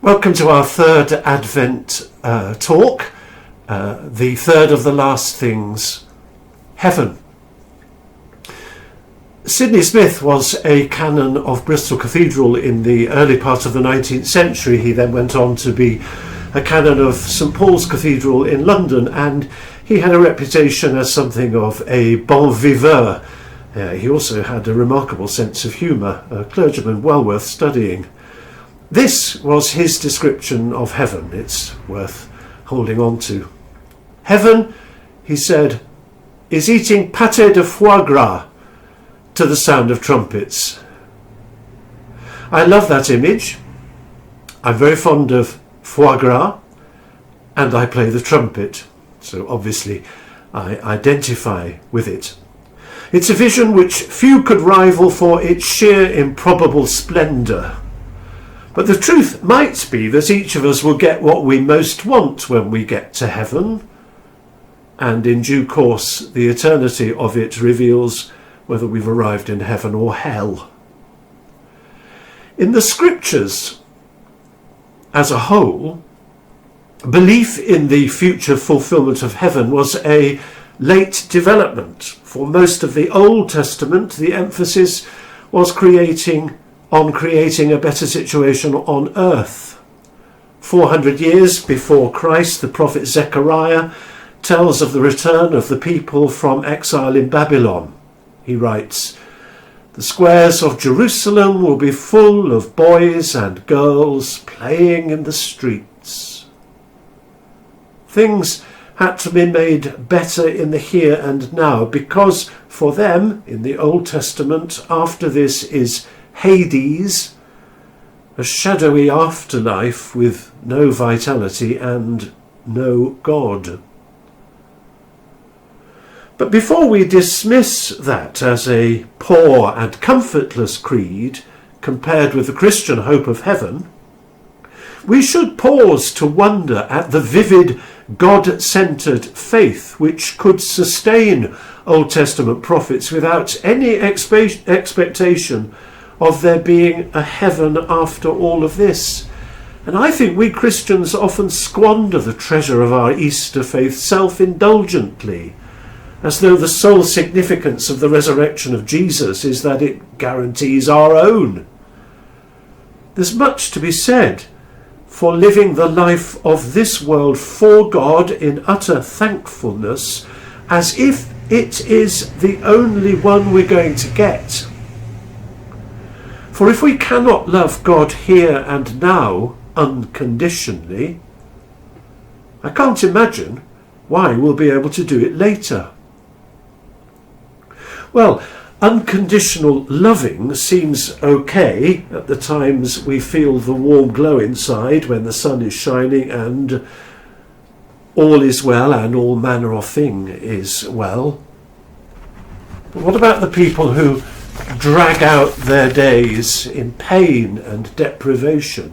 Welcome to our third Advent talk, the third of the last things, heaven. Sidney Smith was a canon of Bristol Cathedral in the early part of the 19th century. He then went on to be a canon of St Paul's Cathedral in London, and he had a reputation as something of a bon viveur. He also had a remarkable sense of humour, a clergyman well worth studying. This was his description of heaven. It's worth holding on to. Heaven, he said, is eating pâté de foie gras to the sound of trumpets. I love that image. I'm very fond of foie gras, and I play the trumpet, so obviously I identify with it. It's a vision which few could rival for its sheer improbable splendour. But the truth might be that each of us will get what we most want when we get to heaven, and in due course the eternity of it reveals whether we've arrived in heaven or hell. In the scriptures as a whole, belief in the future fulfilment of heaven was a late development. For most of the Old Testament, the emphasis was creating a better situation on earth. 400 years before Christ, the prophet Zechariah tells of the return of the people from exile in Babylon. He writes, "The squares of Jerusalem will be full of boys and girls playing in the streets." Things had to be made better in the here and now, because for them, in the Old Testament, after this is Hades, a shadowy afterlife with no vitality and no God. But before we dismiss that as a poor and comfortless creed compared with the Christian hope of heaven, we should pause to wonder at the vivid God-centred faith which could sustain Old Testament prophets without any expectation of there being a heaven after all of this. And I think we Christians often squander the treasure of our Easter faith self-indulgently, as though the sole significance of the resurrection of Jesus is that it guarantees our own. There's much to be said for living the life of this world for God in utter thankfulness, as if it is the only one we're going to get. For if we cannot love God here and now unconditionally, I can't imagine why we'll be able to do it later. Well, unconditional loving seems okay at the times we feel the warm glow inside when the sun is shining and all is well and all manner of thing is well. But what about the people who drag out their days in pain and deprivation?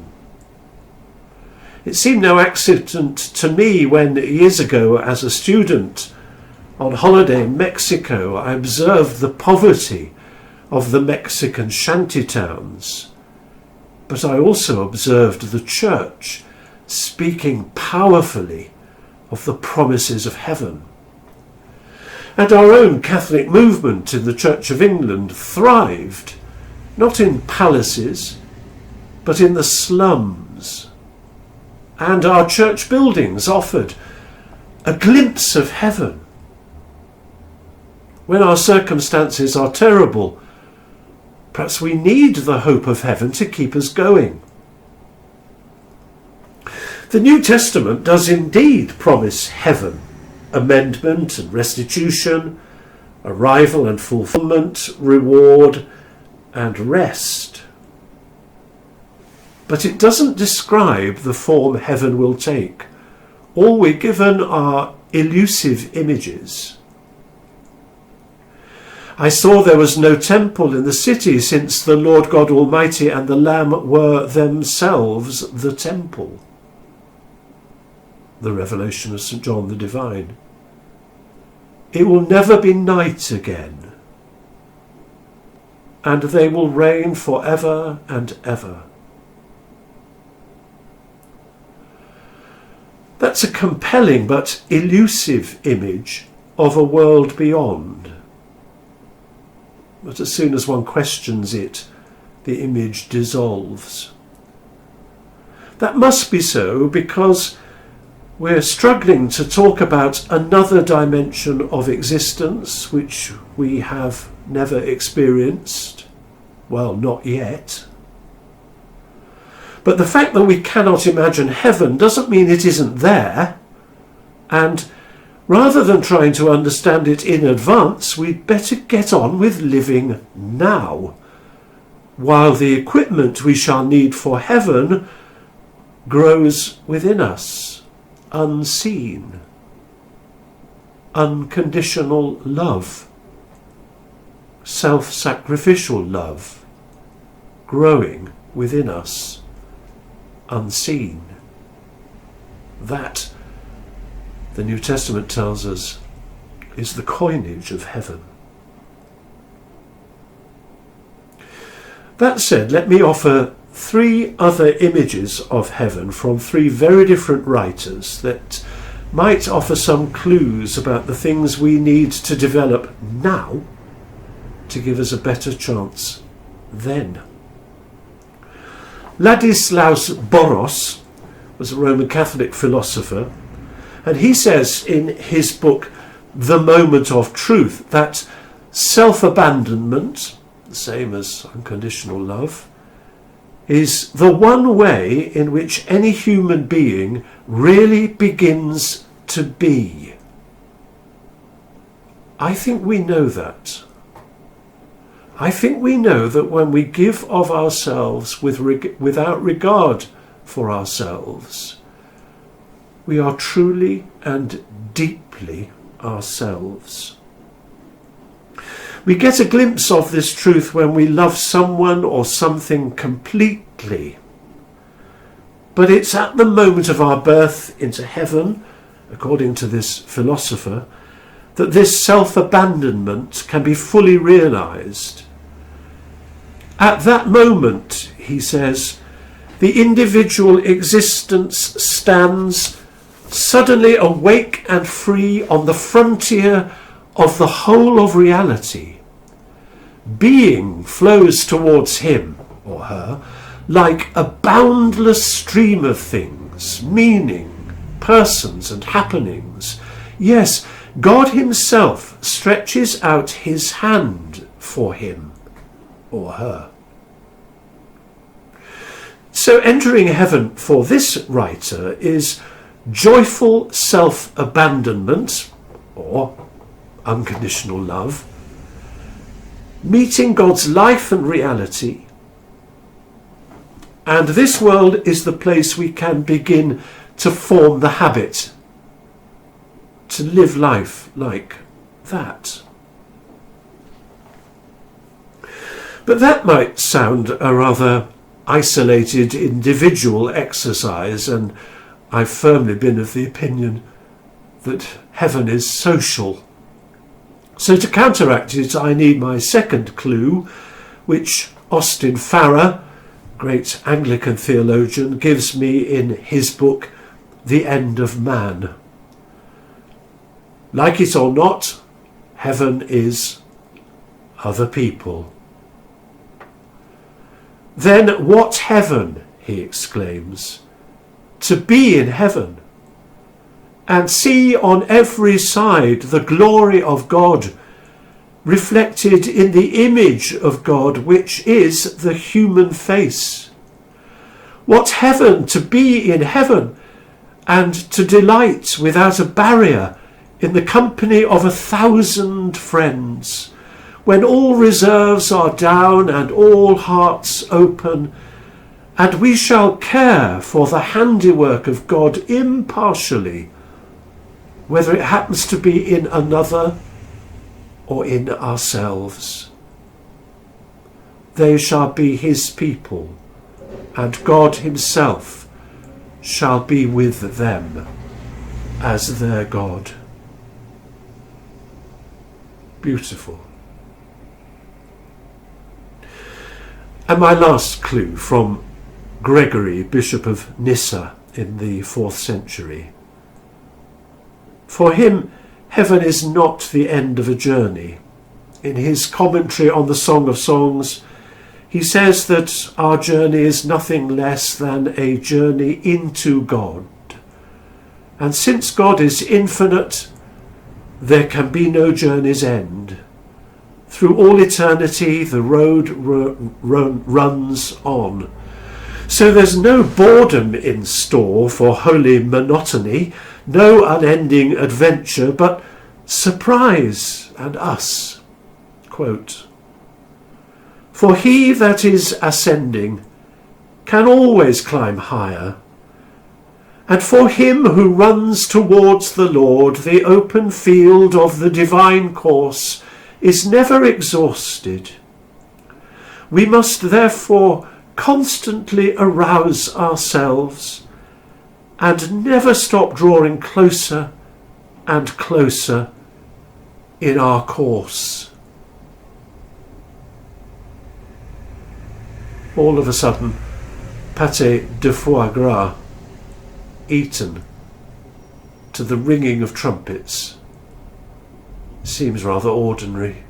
It seemed no accident to me when years ago as a student on holiday in Mexico I observed the poverty of the Mexican shanty towns, but I also observed the church speaking powerfully of the promises of heaven. And our own Catholic movement in the Church of England thrived, not in palaces, but in the slums. And our church buildings offered a glimpse of heaven. When our circumstances are terrible, perhaps we need the hope of heaven to keep us going. The New Testament does indeed promise heaven, amendment and restitution, arrival and fulfillment, reward and rest. But it doesn't describe the form heaven will take. All we're given are elusive images. I saw there was no temple in the city, since the Lord God Almighty and the Lamb were themselves the temple. The revelation of St John the Divine. It will never be night again, and they will reign forever and ever. That's a compelling but elusive image of a world beyond. But as soon as one questions it, the image dissolves. That must be so because we're struggling to talk about another dimension of existence which we have never experienced. Well, not yet. But the fact that we cannot imagine heaven doesn't mean it isn't there. And rather than trying to understand it in advance, we'd better get on with living now, while the equipment we shall need for heaven grows within us, unseen. Unconditional love, self-sacrificial love, growing within us, unseen. That, the New Testament tells us, is the coinage of heaven. That said, let me offer 3 other images of heaven from 3 very different writers that might offer some clues about the things we need to develop now to give us a better chance then. Ladislaus Boros was a Roman Catholic philosopher, and he says in his book The Moment of Truth that self-abandonment, the same as unconditional love, is the one way in which any human being really begins to be. I think we know that. I think we know that when we give of ourselves without regard for ourselves, we are truly and deeply ourselves. We get a glimpse of this truth when we love someone or something completely. But it's at the moment of our birth into heaven, according to this philosopher, that this self-abandonment can be fully realized. At that moment, he says, the individual existence stands suddenly awake and free on the frontier of the whole of reality. Being flows towards him or her like a boundless stream of things, meaning, persons and happenings. Yes, God himself stretches out his hand for him or her. So entering heaven for this writer is joyful self-abandonment or unconditional love, meeting God's life and reality, and this world is the place we can begin to form the habit to live life like that. But that might sound a rather isolated individual exercise, and I've firmly been of the opinion that heaven is social. So to counteract it, I need my second clue, which Austin Farrer, great Anglican theologian, gives me in his book, The End of Man. Like it or not, heaven is other people. Then what heaven, he exclaims, to be in heaven and see on every side the glory of God reflected in the image of God, which is the human face. What heaven to be in heaven and to delight without a barrier in the company of 1,000 friends, when all reserves are down and all hearts open, and we shall care for the handiwork of God impartially, whether it happens to be in another or in ourselves. They shall be his people, and God himself shall be with them as their God. Beautiful. And my last clue from Gregory, Bishop of Nyssa in the 4th century. For him, heaven is not the end of a journey. In his commentary on the Song of Songs, he says that our journey is nothing less than a journey into God. And since God is infinite, there can be no journey's end. Through all eternity, the road runs on. So there's no boredom in store for holy monotony, no unending adventure, but surprise and us. Quote, for he that is ascending can always climb higher, and for him who runs towards the Lord, the open field of the divine course is never exhausted. We must therefore constantly arouse ourselves and never stop drawing closer and closer in our course. All of a sudden, pâté de foie gras, eaten to the ringing of trumpets, seems rather ordinary.